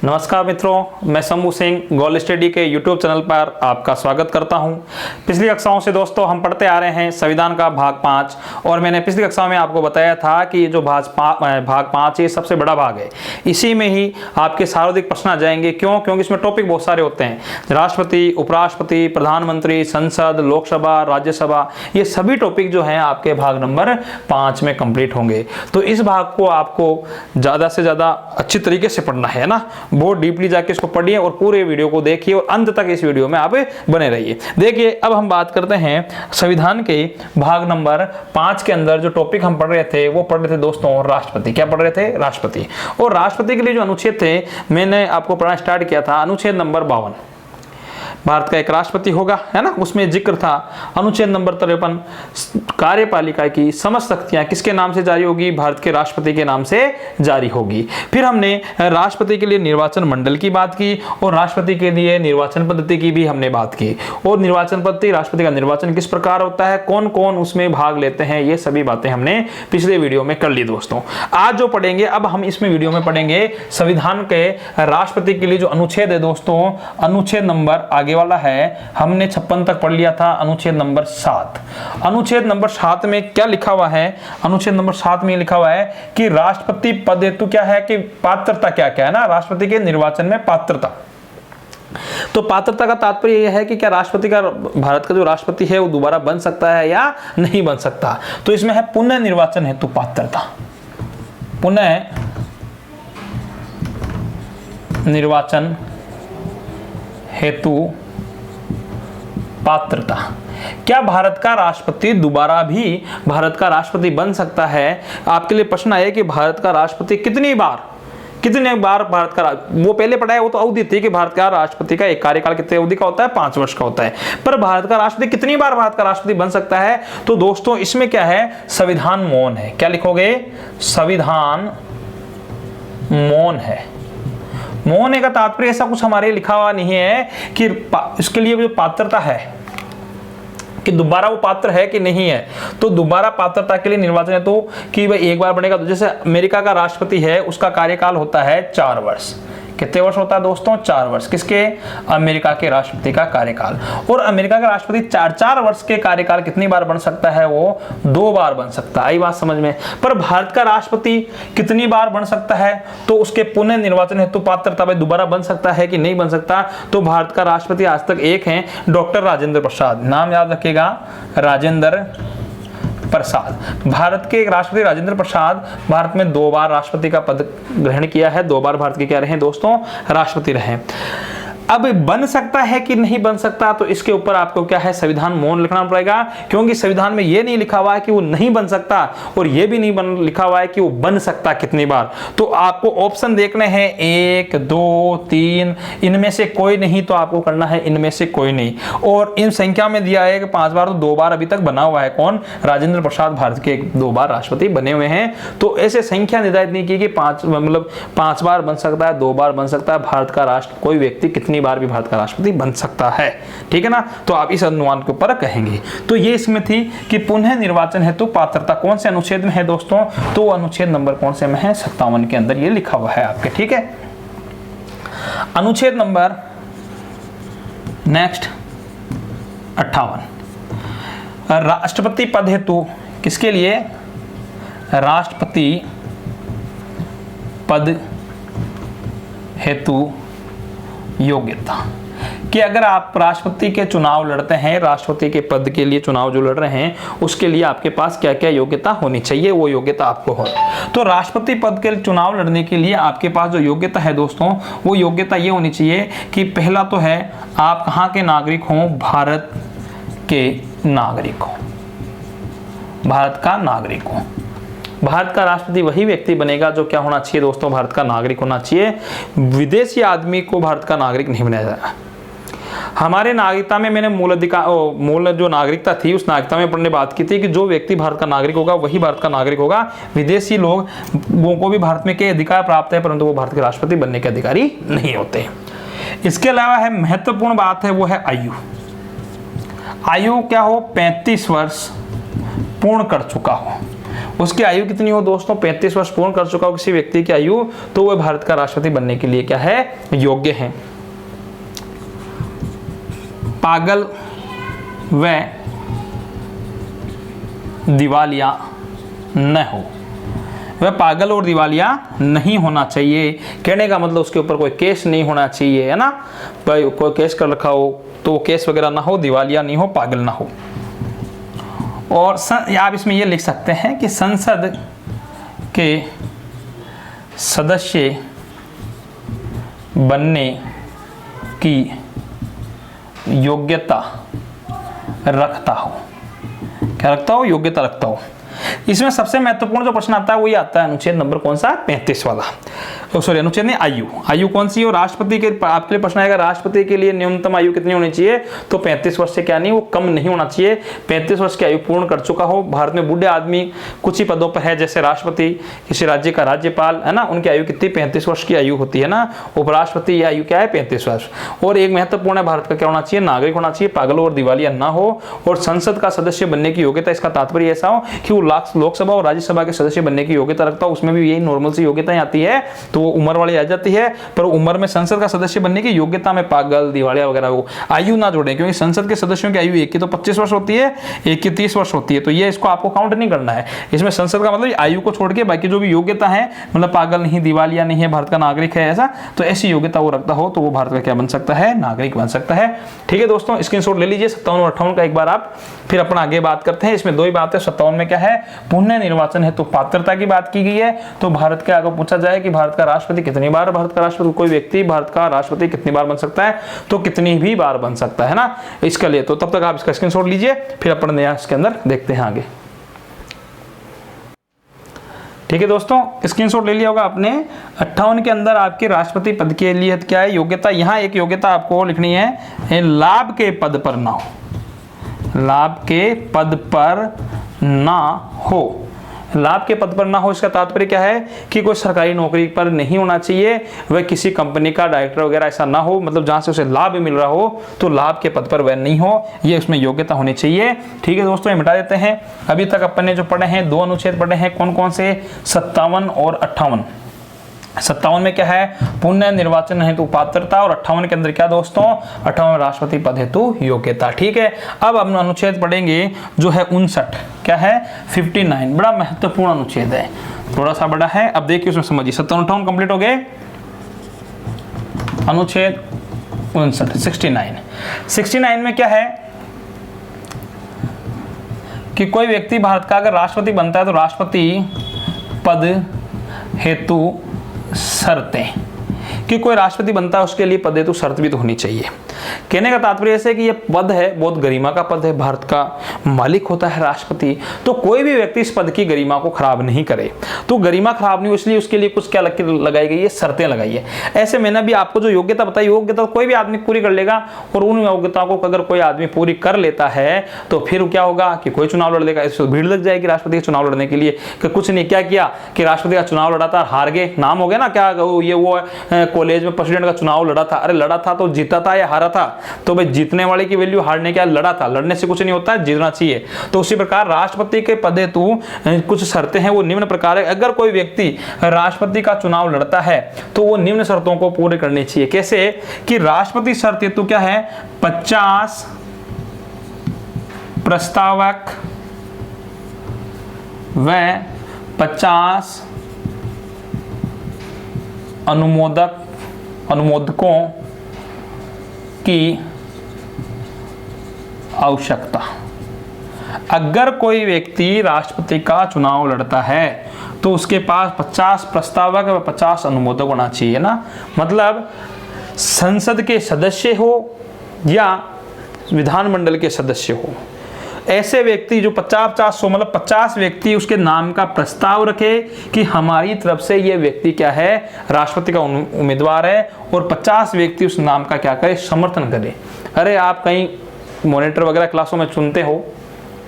नमस्कार मित्रों, मैं शंभू सिंह गोल स्टडी के YouTube चैनल पर आपका स्वागत करता हूं। पिछली कक्षाओं से दोस्तों हम पढ़ते आ रहे हैं संविधान का भाग 5 और मैंने पिछली कक्षा में आपको बताया था कि ये जो भाग 5 ये सबसे बड़ा भाग है। इसी में ही आपके सर्वाधिक प्रश्न आ जाएंगे। क्यों? क्योंकि इसमें टॉपिक बहुत सारे होते हैं। राष्ट्रपति, उपराष्ट्रपि, प्रधानमंत्री, संसद, लोकसभा, राज्यसभा, ये सभी टॉपिक जो हैं आपके भाग नंबर 5 में कंप्लीट होंगे। तो इस भाग को आपको ज़्यादा से ज़्यादा अच्छी तरीके से पढ़ना है ना, बहुत डीपली जाके इसको पढ़िए और पूरे वीडियो को देखिए और अंत तक इस वीडियो में आप बने रहिए। देखिए, अब हम बात करते हैं संविधान के भाग नंबर 5 के अंदर जो टॉपिक हम पढ़ रहे थे वो पढ़ रहे थे दोस्तों राष्ट्रपति। क्या पढ़ रहे थे? राष्ट्रपति। और राष्ट्रपति के लिए जो अनुच्छेद थे मैंने आपको पढ़ना स्टार्ट किया था अनुच्छेद नंबर 52। भारत का एक राष्ट्रपति होगा, है ना, उसमें जिक्र था। अनुच्छेद नंबर 53, कार्यपालिका की समस्त शक्तियां किसके नाम से जारी होगी? भारत के राष्ट्रपति के नाम से जारी होगी। फिर हमने राष्ट्रपति के लिए निर्वाचन मंडल की बात की और राष्ट्रपति के लिए निर्वाचन पद्धति की भी हमने बात की। और निर्वाचन पद्धति, राष्ट्रपति का निर्वाचन किस प्रकार होता है, कौन कौन उसमें भाग लेते हैं, ये सभी बातें हमने पिछले वीडियो में कर ली दोस्तों। आज जो पढ़ेंगे, अब हम इसमें वीडियो में पढ़ेंगे संविधान के राष्ट्रपति के लिए जो अनुच्छेद है दोस्तों, अनुच्छेद नंबर आगे वाला है, हमने 56 तक पढ़ लिया था। अनुच्छेद नंबर 7। अनुच्छेद नंबर 7 में क्या लिखा हुआ है? अनुच्छेद नंबर 7 में लिखा हुआ है कि राष्ट्रपति पद हेतु क्या है कि पात्रता क्या क्या है ना, राष्ट्रपति के निर्वाचन में पात्रता। तो पात्रता का तात्पर्य यह है कि क्या राष्ट्रपति का, भारत का जो राष्ट्रपति है वो दोबारा बन सकता है या नहीं बन सकता। तो इसमें है पुनः निर्वाचन हेतु पात्रता, पुनः निर्वाचन हेतु पात्रता। क्या भारत का राष्ट्रपति दोबारा भी भारत का राष्ट्रपति बन सकता है? आपके लिए प्रश्न आया कि भारत का राष्ट्रपति कितने बार भारत का, वो पहले पढ़ा है, वो तो अवधि थी कि भारत का राष्ट्रपति का एक कार्यकाल कितने अवधि का होता है? 5 वर्ष का होता है। पर भारत का राष्ट्रपति कितनी बार भारत का राष्ट्रपति बन सकता है? तो दोस्तों इसमें क्या है? संविधान मौन है। क्या लिखोगे? संविधान मौन है। मौन होने का तात्पर्य ऐसा कुछ हमारे लिखा हुआ नहीं है कि इसके लिए जो पात्रता है कि दोबारा वो पात्र है कि नहीं है। तो दोबारा पात्रता के लिए निर्वाचन है तो कि भाई एक बार बनेगा। तो जैसे अमेरिका का राष्ट्रपति है, उसका कार्यकाल होता है 4 वर्ष। कितने वर्ष होता है दोस्तों? 4 वर्ष। किसके? अमेरिका के राष्ट्रपति का कार्यकाल। और अमेरिका का राष्ट्रपति 4 वर्ष के कार्यकाल कितनी बार बन सकता है? वो 2 बार बन सकता है। आई बात समझ में? पर भारत का राष्ट्रपति कितनी बार बन सकता है? तो उसके पुनः निर्वाचन हेतु पात्रता में दोबारा बन सकता है कि नहीं बन सकता। तो भारत का राष्ट्रपति आज तक एक है, डॉक्टर राजेंद्र प्रसाद। नाम याद रखिएगा, राजेंद्र प्रसाद। भारत के एक राष्ट्रपति राजेंद्र प्रसाद भारत में 2 बार राष्ट्रपति का पद ग्रहण किया है। 2 बार भारत के क्या रहे दोस्तों? राष्ट्रपति रहे। अब बन सकता है कि नहीं बन सकता, तो इसके ऊपर आपको क्या है? संविधान मौन लिखना पड़ेगा, क्योंकि संविधान में यह नहीं लिखा हुआ है कि वो नहीं बन सकता और यह भी नहीं लिखा हुआ है कि वो बन सकता कितनी बार। तो आपको ऑप्शन देखने हैं 1, 2, 3, इनमें से कोई नहीं, तो आपको करना है इनमें से कोई नहीं। और इन संख्या में दिया है कि 5 बार, तो 2 बार अभी तक बना हुआ है। कौन? राजेंद्र प्रसाद भारत के 2 बार राष्ट्रपति बने हुए हैं। तो ऐसे संख्या निर्धारित नहीं की कि 5 बार बन सकता है, 2 बार बन सकता है। भारत का राष्ट्र कोई व्यक्ति कितनी बार भी भारत का राष्ट्रपति बन सकता है, ठीक है ना। तो आप इस अनुमान के ऊपर कहेंगे। तो ये इसमें थी कि पुनः निर्वाचन हेतु पात्रता कौन से अनुच्छेद में है दोस्तों? तो अनुच्छेद नंबर कौन से में है? 57 के अंदर ये लिखा हुआ है आपके, ठीक है। अनुच्छेद नंबर नेक्स्ट 58, राष्ट्रपति पद हेतु किसके लिए? राष्ट्रपति पद हेतु योग्यता। कि अगर आप राष्ट्रपति के चुनाव लड़ते हैं, राष्ट्रपति के पद के लिए चुनाव जो लड़ रहे हैं, उसके लिए आपके पास क्या क्या योग्यता होनी चाहिए, वो योग्यता आपको हो। तो राष्ट्रपति पद के चुनाव लड़ने के लिए आपके पास जो योग्यता है दोस्तों, वो योग्यता ये होनी चाहिए कि पहला तो है आप कहाँ के नागरिक हों? भारत के नागरिक हो, भारत का नागरिक हो। भारत का राष्ट्रपति वही व्यक्ति बनेगा जो क्या होना चाहिए दोस्तों? भारत का नागरिक होना चाहिए। विदेशी आदमी को भारत का नागरिक नहीं बनाया जाएगा। हमारे नागरिकता में मैंने मूल जो नागरिकता थी उस नागरिकता में पढ़ने बात की थी कि जो व्यक्ति भारत का नागरिक होगा वही भारत का नागरिक होगा। विदेशी लोगों को भी भारत में के अधिकार प्राप्त है, परंतु वो भारत के राष्ट्रपति बनने के अधिकारी नहीं होते। इसके अलावा है महत्वपूर्ण बात है वो है आयु। आयु क्या हो? 35 वर्ष पूर्ण कर चुका हो। उसकी आयु कितनी हो दोस्तों, 35 वर्ष पूर्ण कर चुका हो किसी व्यक्ति की आयु, तो वह भारत का राष्ट्रपति बनने के लिए क्या है, योग्य है। पागल व दिवालिया न हो, वह पागल और दिवालिया नहीं होना चाहिए। कहने का मतलब उसके ऊपर कोई केस नहीं होना चाहिए, है ना, कोई केस कर रखा हो तो केस वगैरह ना हो, दिवालिया नहीं हो, पागल ना हो। और आप इसमें ये लिख सकते हैं कि संसद के सदस्य बनने की योग्यता रखता हो, क्या रखता हो, योग्यता रखता हो। इसमें सबसे महत्वपूर्ण जो प्रश्न आता है वो ये आता है अनुच्छेद नंबर कौन सा, 35 वाला, सॉरी अनुच्छेद नहीं, आयु कौन सी है। राष्ट्रपति के आपके लिए प्रश्न आएगा, राष्ट्रपति के लिए न्यूनतम आयु कितनी होनी चाहिए, तो 35 वर्ष से क्या नहीं, वो कम नहीं होना चाहिए, 35 वर्ष की आयु पूर्ण कर चुका हो। भारत में बूढ़े आदमी कुछ ही पदों पर है, जैसे राष्ट्रपति, किसी राज्य का राज्यपाल, है ना, उनकी आयु कितनी, 35 वर्ष की आयु होती है ना। उपराष्ट्रपति की आयु क्या है, 35 वर्ष। और एक महत्वपूर्ण है, भारत का क्या होना चाहिए, नागरिक होना चाहिए, पागल और दिवालिया ना हो। और संसद का सदस्य बनने की योग्यता, इसका तात्पर्य ऐसा हो कि वो लोकसभा और राज्यसभा के सदस्य बनने की योग्यता रखता हो। उसमें भी यही नॉर्मल सी योग्यताएं आती है, तो वो उम्र वाली आ जाती है, पर उम्र में संसद का सदस्य बनने की योग्यता में पागल दिवालिया वगैरह वो आयु ना जोड़े, क्योंकि संसद के सदस्यों की आयु एक की तो 25 वर्ष होती है, एक की 30 वर्ष होती है, तो ये इसको आपको काउंट नहीं करना है। इसमें संसद का मतलब आयु को छोड़ के बाकी जो भी योग्यता है, मतलब पागल नहीं, दिवालिया नहीं है, भारत का नागरिक है ऐसा, तो ऐसी योग्यता वो रखता हो तो वो भारत का क्या बन सकता है, नागरिक बन सकता है। ठीक है दोस्तों, स्क्रीनशॉट ले लीजिए 57 और 58 का एक बार आप, फिर अपन आगे बात करते हैं। इसमें दो ही बात है, 57 में क्या है, पुनः निर्वाचन है तो पात्रता की बात की गई है। तो भारत के आगे पूछा जाए कि भारत का राष्ट्रपति कितनी बार, भारत का राष्ट्रपति, कोई व्यक्ति भारत का राष्ट्रपति कितनी बार बन सकता है, तो कितनी भी बार बन सकता है ना, इसके लिए। तो तब तक आप इसका स्क्रीनशॉट लीजिए, फिर अपन नया इसके अंदर देखते हैं आगे। ठीक है दोस्तों, स्क्रीनशॉट ले लिया होगा आपने। 58 के अंदर आपके राष्ट्रपति पद के लिए क्या है, योग्यता, यहाँ एक योग्यता आपको लिखनी है, लाभ के पद पर ना हो, लाभ के पद पर ना हो। लाभ के पद पर ना हो, इसका तात्पर्य क्या है कि कोई सरकारी नौकरी पर नहीं होना चाहिए, वह किसी कंपनी का डायरेक्टर वगैरह ऐसा ना हो, मतलब जहां से उसे लाभ मिल रहा हो तो लाभ के पद पर वह नहीं हो, ये उसमें योग्यता होनी चाहिए। ठीक है दोस्तों, ये मिटा देते हैं। अभी तक अपन ने जो पढ़े हैं, 2 अनुच्छेद पढ़े हैं, कौन कौन से, 57 और 58। 57 में क्या है, पुनः निर्वाचन हेतु पात्रता, और 58 के अंदर क्या दोस्तों, 58 राष्ट्रपति पद हेतु योग्यता। ठीक है, अब हम अनुच्छेद पढ़ेंगे जो है 59, क्या है, 59, बड़ा महत्वपूर्ण अनुच्छेद है, थोड़ा सा बड़ा है। अब देखिए उसमें समझिए, 57 58 कंप्लीट हो गए। अनुच्छेद 59, 69 में क्या है कि कोई व्यक्ति भारत का अगर राष्ट्रपति बनता है तो राष्ट्रपति पद हेतु शर्तें, कि कोई राष्ट्रपति बनता है उसके लिए पद हेतु शर्त भी तो होनी चाहिए। कहने का तात्पर्य ऐसे कि ये पद है, बहुत गरिमा का पद है, भारत का मालिक होता है राष्ट्रपति, तो कोई भी व्यक्ति इस पद की गरिमा को खराब नहीं करे। तो गरिमा खराब नहीं हो इसलिए उसके लिए कुछ क्या लगाई गई है, शर्तें लगाई है। ऐसे मैंने भी आपको जो योग्यता बताई, योग्यता कोई भी आदमी पूरी कर लेगा, और उन योग्यताओं को अगर कोई आदमी पूरी कर लेता है तो फिर क्या होगा कि कोई चुनाव लड़ लेगा, इससे भीड़ लग जाएगी राष्ट्रपति के चुनाव लड़ने के लिए। कि कुछ नहीं, क्या किया कि राष्ट्रपति का चुनाव लड़ा था, हार गए, नाम हो गया ना, क्या ये वो कॉलेज में प्रेसिडेंट का चुनाव लड़ा था, अरे लड़ा था तो जीता था या हारा था, तो भाई जीतने वाले की वैल्यू हारने क्या, लड़ा था, लड़ने से कुछ नहीं होता है, जीतना चाहिए। तो उसी प्रकार राष्ट्रपति के पद हेतु कुछ शर्तें हैं, वो निम्न प्रकार है। अगर कोई व्यक्ति राष्ट्रपति का चुनाव लड़ता है तो वो निम्न शर्तों को पूरे करनी चाहिए। कैसे कि राष्ट्रपति शर्त हेतु क्या है, 50 प्रस्तावक व 50 अनुमोदकों की आवश्यकता। अगर कोई व्यक्ति राष्ट्रपति का चुनाव लड़ता है तो उसके पास 50 प्रस्तावक व 50 अनुमोदक होना चाहिए ना, मतलब संसद के सदस्य हो या विधानमंडल के सदस्य हो, ऐसे व्यक्ति जो 50 मतलब 50 व्यक्ति उसके नाम का प्रस्ताव रखे कि हमारी तरफ से ये व्यक्ति क्या है, राष्ट्रपति का उम्मीदवार है, और 50 व्यक्ति उस नाम का क्या करे, समर्थन करे। अरे आप कहीं मॉनिटर वगैरह क्लासों में सुनते हो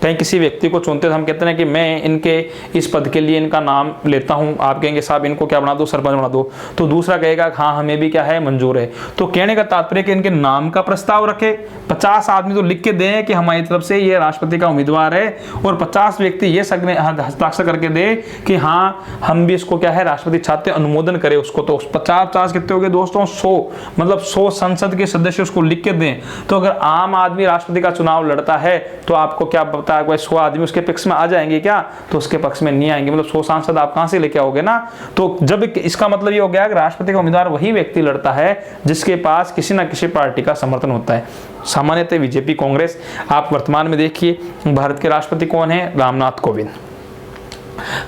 कहीं किसी व्यक्ति को चुनते तो हम कहते हैं कि मैं इनके इस पद के लिए इनका नाम लेता हूं, आप कहेंगे साहब इनको क्या बना दो, सरपंच बना दो, तो दूसरा कहेगा हाँ हमें भी क्या है मंजूर है। तो कहने का तात्पर्य कि इनके नाम का प्रस्ताव रखे, 50 आदमी तो लिख के दें कि हमारी तरफ से ये राष्ट्रपति का उम्मीदवार है, और 50 व्यक्ति ये हस्ताक्षर करके दे कि हाँ हम भी इसको क्या है राष्ट्रपति चाहते, अनुमोदन करे उसको। तो 50 कितने हो गए दोस्तों, 100, मतलब 100 संसद के सदस्य उसको लिख के दें। तो अगर आम आदमी राष्ट्रपति का चुनाव लड़ता है तो आपको क्या पता है 100 आदमी उसके पक्ष में आ जाएंगे क्या, तो उसके पक्ष में नहीं आएंगे, मतलब 100 सांसद आप कहां से लेके आओगे ना। तो जब इसका मतलब ये हो गया कि राष्ट्रपति का उम्मीदवार वही व्यक्ति लड़ता है जिसके पास किसी ना किसी पार्टी का समर्थन होता है, सामान्यतः बीजेपी, कांग्रेस। आप वर्तमान में देखिए भारत के राष्ट्रपति कौन है, रामनाथ कोविंद।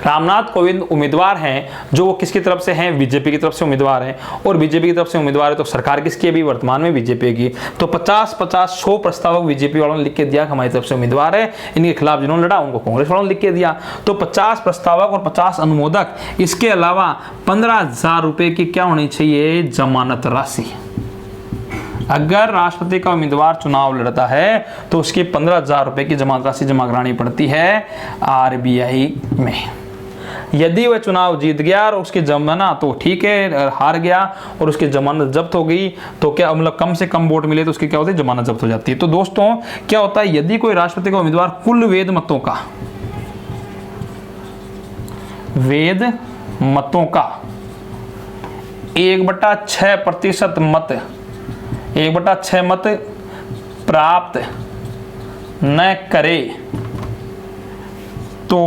रामनाथ कोविंद उम्मीदवार हैं जो वो किसकी तरफ से हैं, बीजेपी की तरफ से उम्मीदवार हैं, और बीजेपी की तरफ से उम्मीदवार है तो सरकार किसकी है भी वर्तमान में बीजेपी की। तो 50-100 प्रस्तावक बीजेपी वालों ने लिख के दिया हमारी तरफ से उम्मीदवार है, इनके खिलाफ जिन्होंने लड़ा उनको कांग्रेस वालों ने लिख के दिया। तो 50 प्रस्तावक और 50 अनुमोदक, इसके अलावा 15,000 रुपए की क्या होनी चाहिए, जमानत राशि। अगर राष्ट्रपति का उम्मीदवार चुनाव लड़ता है तो उसकी 15,000 रुपए की जमानत राशि जमा करानी पड़ती है आरबीआई में। यदि वह चुनाव जीत गया और उसकी जमानत तो ठीक है, हार गया और उसकी जमानत जब्त हो गई तो क्या मतलब कम से कम वोट मिले तो उसकी क्या होती है, जमानत जब्त हो जाती है। तो दोस्तों क्या होता है, यदि कोई राष्ट्रपति का उम्मीदवार कुल वेद मतों का 1/6% मत 1/6 मत प्राप्त न करे तो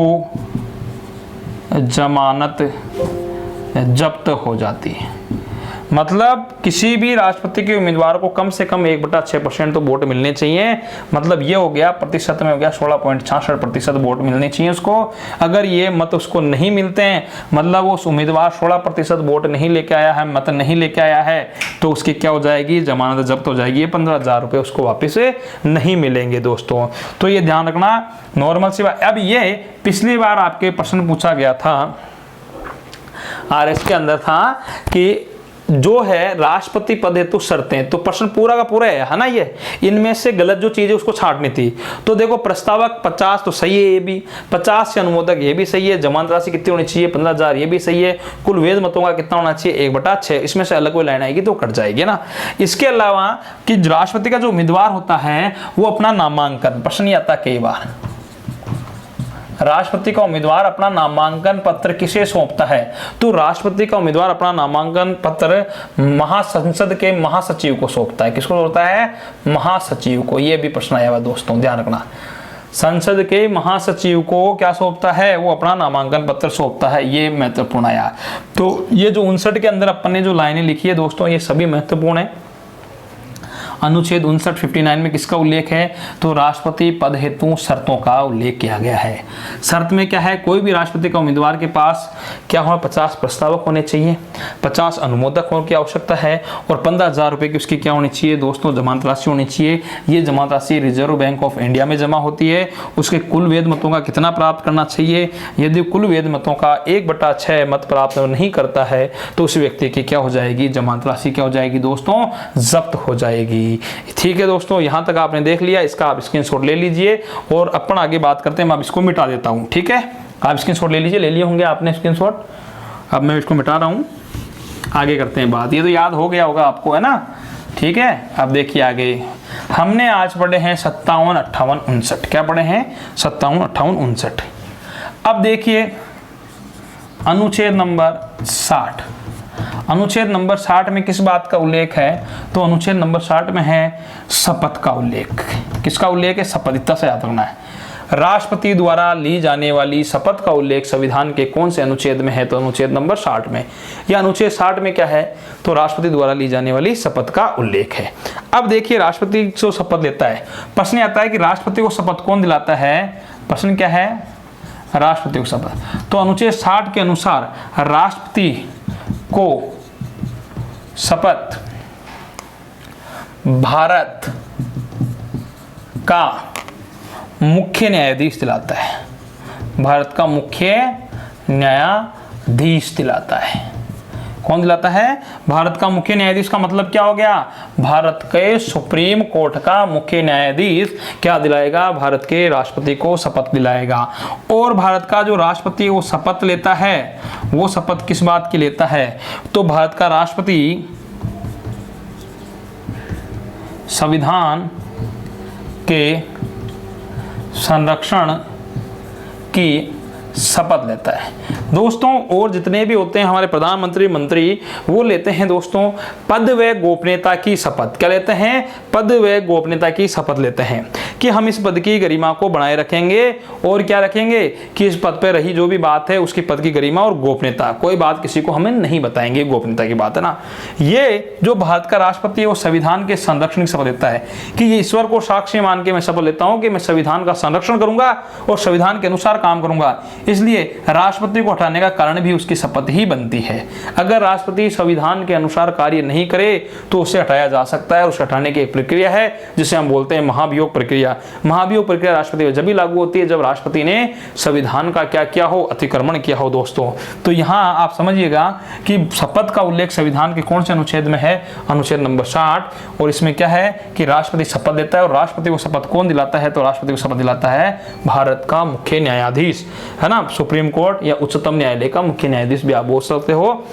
जमानत जब्त हो जाती है। मतलब किसी भी राष्ट्रपति के उम्मीदवार को कम से कम 1/6% तो वोट मिलने चाहिए। मतलब ये हो गया प्रतिशत में हो गया 16.66% वोट मिलने चाहिए उसको। अगर ये मत उसको नहीं मिलते हैं, मतलब उस उम्मीदवार 16% वोट नहीं लेके आया है, मत नहीं लेके आया है, तो उसकी क्या हो जाएगी, जमानत जब्त हो जाएगी। ये 15,000 रुपये उसको वापस नहीं मिलेंगे दोस्तों। तो ये ध्यान रखना, नॉर्मल सी बात। अब ये पिछली बार आपके प्रश्न पूछा गया था आरएस के अंदर था कि जो है राष्ट्रपति पद हेतु शर्तें, तो प्रश्न पूरा का पूरा है ना, ये इनमें से गलत जो चीज है उसको छांटनी थी। तो देखो प्रस्तावक 50 तो सही है, ये भी 50 से अनुमोदक ये भी सही है, जमानत राशि कितनी होनी चाहिए 15,000 ये भी सही है, कुल वेद मतों का कितना होना चाहिए 1/6, इसमें से अलग कोई लाइन आएगी तो कट जाएगी ना। इसके अलावा कि राष्ट्रपति का जो उम्मीदवार होता है वो अपना नामांकन, प्रश्न आता कई बार, राष्ट्रपति का उम्मीदवार अपना नामांकन पत्र किसे सौंपता है, तो राष्ट्रपति का उम्मीदवार अपना नामांकन पत्र महासंसद के महासचिव को सौंपता है। किसको सौंपता है, महासचिव को। यह भी प्रश्न आया हुआ दोस्तों, ध्यान रखना। संसद के महासचिव को क्या सौंपता है, वो अपना नामांकन पत्र सौंपता है। ये महत्वपूर्ण आया। तो ये जो 59 के अंदर अपन ने जो लाइनें लिखी है दोस्तों, ये सभी महत्वपूर्ण है। अनुच्छेद 59 में किसका उल्लेख है, तो राष्ट्रपति पद हेतु शर्तों का उल्लेख किया गया है। शर्त में क्या है, कोई भी राष्ट्रपति का उम्मीदवार के पास क्या होना, 50 प्रस्तावक होने चाहिए, 50 अनुमोदक होने की आवश्यकता है, और 15,000 रुपए की उसकी क्या होनी चाहिए दोस्तों, जमानत राशि होनी चाहिए। ये जमानत राशि रिजर्व बैंक ऑफ इंडिया में जमा होती है। उसके कुल वेद मतों का कितना प्राप्त करना चाहिए, यदि कुल वेद मतों का 1/6 मत प्राप्त नहीं करता है तो उस व्यक्ति की क्या हो जाएगी, जमानत राशि क्या हो जाएगी दोस्तों, जब्त हो जाएगी। ठीक है दोस्तों, यहां तक आपने देख लिया, इसका आप स्क्रीनशॉट ले लीजिए और अपन आगे बात करते हैं। मैं अब इसको मिटा देता हूं, ठीक है, आप स्क्रीनशॉट ले लीजिए, ले लिए होंगे आपने स्क्रीनशॉट। अब मैं इसको मिटा रहा हूं, आगे करते हैं बात। ये तो याद हो गया होगा आपको, है ना, ठीक है। अब देखिए आगे हमने आज पढ़े हैं 57, 58, 59। क्या पढ़े हैं, 57, 58, 59। अब देखिए अनुच्छेद नंबर 60। अनुच्छेद नंबर 60 में किस बात का उल्लेख है, तो अनुच्छेद नंबर 60 में है शपथ का उल्लेख। किसका उल्लेख है, शपथ, इतना से याद रखना है। राष्ट्रपति द्वारा ली जाने वाली शपथ का उल्लेख संविधान के कौन से अनुच्छेद में है, तो अनुच्छेद नंबर 60 में। या अनुच्छेद 60 में क्या है, तो राष्ट्रपति द्वारा ली जाने वाली शपथ का उल्लेख है। अब देखिए राष्ट्रपति जो शपथ लेता है, प्रश्न आता है कि राष्ट्रपति को शपथ कौन दिलाता है, प्रश्न क्या है, राष्ट्रपति को शपथ। तो अनुच्छेद 60 के अनुसार राष्ट्रपति को शपथ भारत का मुख्य न्यायाधीश दिलाता है। भारत का मुख्य न्यायाधीश दिलाता है। कौन दिलाता है? भारत का मुख्य न्यायाधीश का मतलब क्या हो गया? भारत के सुप्रीम कोर्ट का मुख्य न्यायाधीश क्या दिलाएगा? भारत के राष्ट्रपति को शपथ दिलाएगा। और भारत का जो राष्ट्रपति वो शपथ लेता है, वो शपथ किस बात की लेता है? तो भारत का राष्ट्रपति संविधान के संरक्षण की शपथ लेता है दोस्तों। और जितने भी होते हैं हमारे प्रधानमंत्री, मंत्री, वो लेते हैं दोस्तों पद व गोपनीयता की शपथ। क्या लेते हैं? पद व गोपनीयता की शपथ लेते हैं कि हम इस पद की गरिमा को बनाए रखेंगे और क्या रखेंगे कि इस पद पर रही जो भी बात है उसकी पद की गरिमा और गोपनीयता, कोई बात किसी को हमें नहीं बताएंगे, गोपनीयता की बात है ना। ये जो भारत का राष्ट्रपति है वो संविधान के संरक्षण की शपथ लेता है कि ये ईश्वर को साक्षी मान के मैं शपथ लेता हूं कि मैं संविधान का संरक्षण करूंगा और संविधान के अनुसार काम करूंगा। इसलिए राष्ट्रपति को हटाने का कारण भी उसकी शपथ ही बनती है। अगर राष्ट्रपति संविधान के अनुसार कार्य नहीं करे तो उसे हटाया जा सकता है। उसे हटाने की एक प्रक्रिया है जिसे हम बोलते हैं महाभियोग प्रक्रिया। महाभियोग प्रक्रिया राष्ट्रपति पर जब भी लागू होती है जब राष्ट्रपति ने संविधान का क्या किया हो? अतिक्रमण किया हो दोस्तों। तो यहां आप समझिएगा कि शपथ का उल्लेख संविधान के कौन से अनुच्छेद में है? अनुच्छेद नंबर 60। और इसमें क्या है कि राष्ट्रपति शपथ देता है और राष्ट्रपति को शपथ कौन दिलाता है? तो राष्ट्रपति को शपथ दिलाता है भारत का मुख्य न्यायाधीश, है ना। सुप्रीम कोर्ट या उच्चतम न्यायालय का मुख्य न्यायाधीश भी आप बोल सकते हो,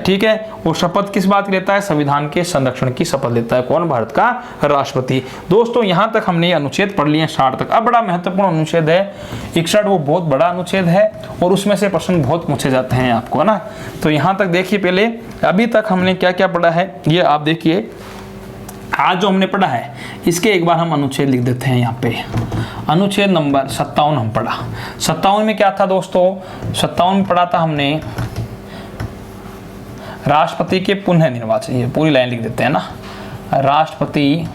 ठीक है। वो शपथ किस बात की लेता है? संविधान के संरक्षण की शपथ लेता है कौन? भारत का राष्ट्रपति। दोस्तों यहां तक हमने ये अनुच्छेद पढ़ लिए 60 तक। अब बड़ा महत्वपूर्ण अनुच्छेद है 61। वो बहुत बड़ा अनुच्छेद है और उसमें से प्रश्न बहुत पूछे जाते हैं आपको, है ना। तो यहां तक देखिए, पहले अभी तक हमने क्या क्या पढ़ा है ये आप देखिए। आज जो हमने पढ़ा है इसके एक बार हम अनुच्छेद लिख देते हैं यहाँ पे। अनुच्छेद नंबर 57 हम पढ़ा। 57 में क्या था दोस्तों? 57 में पढ़ा था हमने राष्ट्रपति के पुनः निर्वाचन। ये पूरी लाइन लिख देते हैं ना। राष्ट्रपति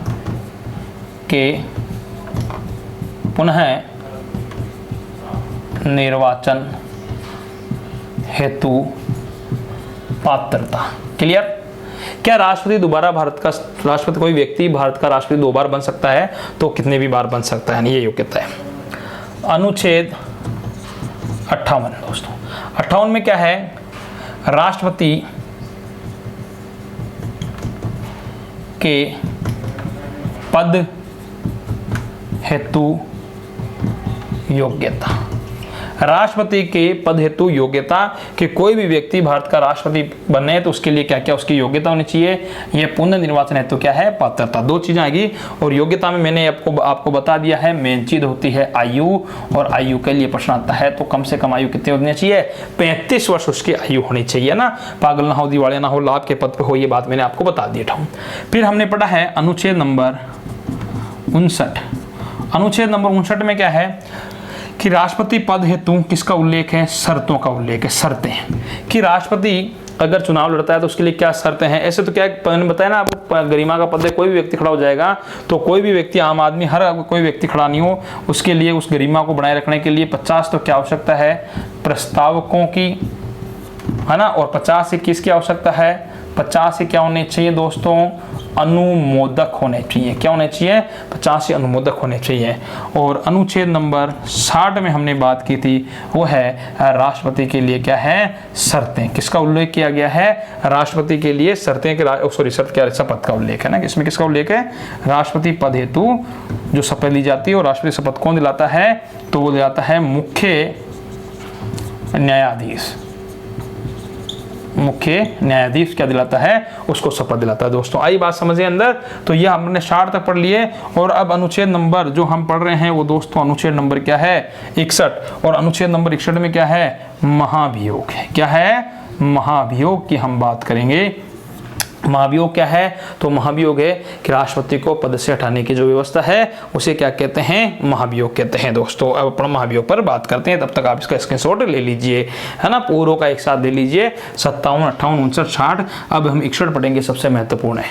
के पुनः निर्वाचन हेतु पात्रता। क्लियर? क्या राष्ट्रपति दोबारा राष्ट्रपति कोई व्यक्ति भारत का राष्ट्रपति 2 बार बन सकता है? तो कितने भी बार बन सकता है, ये योग्यता है। अनुच्छेद 58 दोस्तों। 58 में क्या है? राष्ट्रपति के पद हेतु योग्यता। राष्ट्रपति के पद हेतु योग्यता कि कोई भी व्यक्ति भारत का राष्ट्रपति बने तो उसके लिए क्या क्या उसकी योग्यता होनी चाहिए? ये पुनः निर्वाचन हेतु क्या है? पात्रता। 2 चीजें आएगी। और योग्यता में मैंने आपको बता दिया है, मेन चीज होती है आयु। और आयु के लिए प्रश्न आता है तो कम से कम आयु कितनी होनी चाहिए? 35 वर्ष उसकी आयु होनी चाहिए ना। पागल ना हो, दिवालिया ना हो, लाभ के पद पर हो, ये बात मैंने आपको बता दिया था। फिर हमने पढ़ा है अनुच्छेद नंबर 59। अनुच्छेद नंबर 59 में क्या है कि राष्ट्रपति पद हेतु किसका उल्लेख है? शर्तों का उल्लेख है। शर्तें कि राष्ट्रपति अगर चुनाव लड़ता है तो उसके लिए क्या शर्तें हैं? ऐसे तो क्या मैंने बताया ना आपको, गरिमा का पद है, कोई भी व्यक्ति खड़ा हो जाएगा। तो कोई भी व्यक्ति, आम आदमी, हर कोई व्यक्ति खड़ा नहीं हो, उसके लिए उस गरिमा को बनाए रखने के लिए 50 तो क्या आवश्यकता है? प्रस्तावकों की, है ना। और 50 किसकी आवश्यकता है? 50 क्या होने चाहिए दोस्तों? अनुमोदक होने चाहिए। क्या होने चाहिए? 50 अनुमोदक होने चाहिए। और अनुच्छेद नंबर 60 में हमने बात की थी वो है राष्ट्रपति के लिए क्या है? शर्तें। किसका उल्लेख किया गया है? राष्ट्रपति के लिए शर्तें के शर्त क्या? शपथ का उल्लेख है ना। इसमें किसका उल्लेख है? राष्ट्रपति पद हेतु जो शपथ ली जाती है। और राष्ट्रपति शपथ कौन दिलाता है? तो वो दिलाता है मुख्य न्यायाधीश। मुख्य न्यायाधीश क्या दिलाता है? उसको शपथ दिलाता है दोस्तों। आई बात समझे अंदर? तो ये हमने 60 तक पढ़ लिए। और अब अनुच्छेद नंबर जो हम पढ़ रहे हैं वो दोस्तों अनुच्छेद नंबर क्या है? 61। और अनुच्छेद नंबर 61 में क्या है? महाभियोग है। क्या है? महाभियोग की हम बात करेंगे। महाभियोग क्या है? तो महाभियोग है कि राष्ट्रपति को पद से हटाने की जो व्यवस्था है उसे क्या कहते हैं? महाभियोग कहते हैं दोस्तों। अब अपन महाभियोग पर बात करते हैं, तब तक आप इसका स्क्रीनशॉट ले लीजिए, है ना। पूरों का एक साथ ले लीजिए। 57, 58, 59, 60। अब हम 61 पढ़ेंगे, सबसे महत्वपूर्ण है।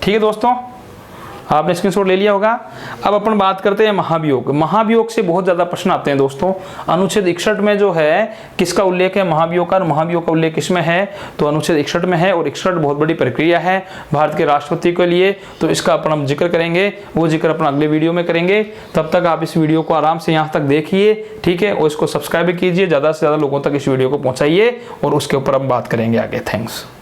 ठीक है दोस्तों, आपने स्क्रीनशॉट ले लिया होगा। अब अपन बात करते हैं महाभियोग। महाभियोग से बहुत ज्यादा प्रश्न आते हैं दोस्तों। अनुच्छेद 61 में जो है किसका उल्लेख है महाभियोग का, महाभियोग का उल्लेख किसमें है, तो अनुच्छेद 61 में है। और 61 बहुत बड़ी प्रक्रिया है भारत के राष्ट्रपति के लिए, तो इसका अपन हम जिक्र करेंगे, वो जिक्र अपन अगले वीडियो में करेंगे। तब तक आप इस वीडियो को आराम से यहाँ तक देखिए, ठीक है, और इसको सब्सक्राइब कीजिए, ज्यादा से ज्यादा लोगों तक इस वीडियो को पहुंचाइए और उसके ऊपर हम बात करेंगे आगे। थैंक्स।